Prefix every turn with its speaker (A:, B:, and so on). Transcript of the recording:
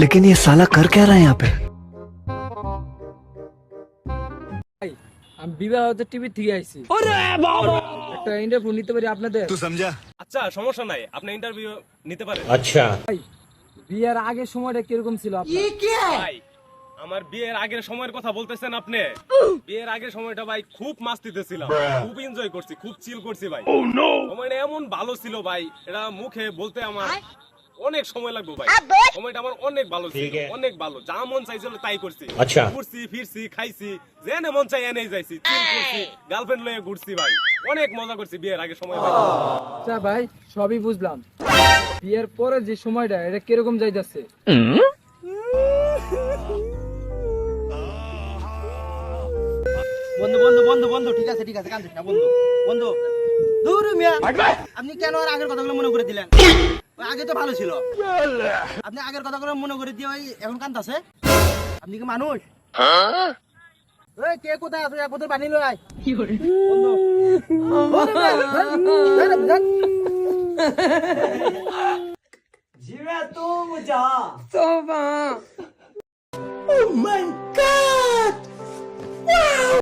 A: लेकिन ये साला कर क्या रहा है यहाँ पे?
B: আমি বিবাহ হতে টিভি থেকে আইছি। একটা ইন্টারভিউ নিতে পারি আপনাদের?
C: तू समझा?
D: আচ্ছা সমস্যা নাই, আপনি ইন্টারভিউ নিতে পারেন।
B: ভাই, বিয়ের আগের সময়টা কিরকম ছিল আপনার?
D: ভাই আমার বিয়ের আগের সময়ের কথা বলতেছেন আপনি? বিয়ের আগের সময়টা ভাই খুব মাস্তিতে ছিলাম, খুব এনজয় করছি, খুব চিল করছি ভাই। সময়টা এমন ভালো ছিল ভাই, এটা মুখে বলতে আমার অনেক সময় লাগবে ভাই। সময়টা আমার অনেক ভালো ছিল, অনেক ভালো, যা মন চাইছিল তাই করছি। ঘুরছি ফিরছি খাইছি, যেনে মন চাই এনেই যাইছি, চিল করছি, গার্লফ্রেন্ড লয়ে ঘুরছি ভাই, অনেক মজা করছি বিয়ের আগের সময় ভাই।
B: আচ্ছা ভাই, সবই বুঝলাম। বিয়ের পরে যে সময়টা এটা কিরকম যাইতাছে?
E: বন্ধু বন্ধু বন্ধু বন্ধু ঠিক আছে কান্দিস না বন্ধু। বন্ধু দূর মিয়া, আপনি কেন আর আগের কথাগুলো মনে করে দিলেন? ওই আগে তো ভালো ছিল, আপনি আগের কথাগুলো মনে করে দিয়ে ওই এখন কান্দাছে? আপনি কি মানুষ? ওই কে কোথায় আছে, এক বোতল পানি লই আয়। বন্ধু ওরে মিয়া, জিবে তো মুজা
B: তোবা।
E: Oh my God!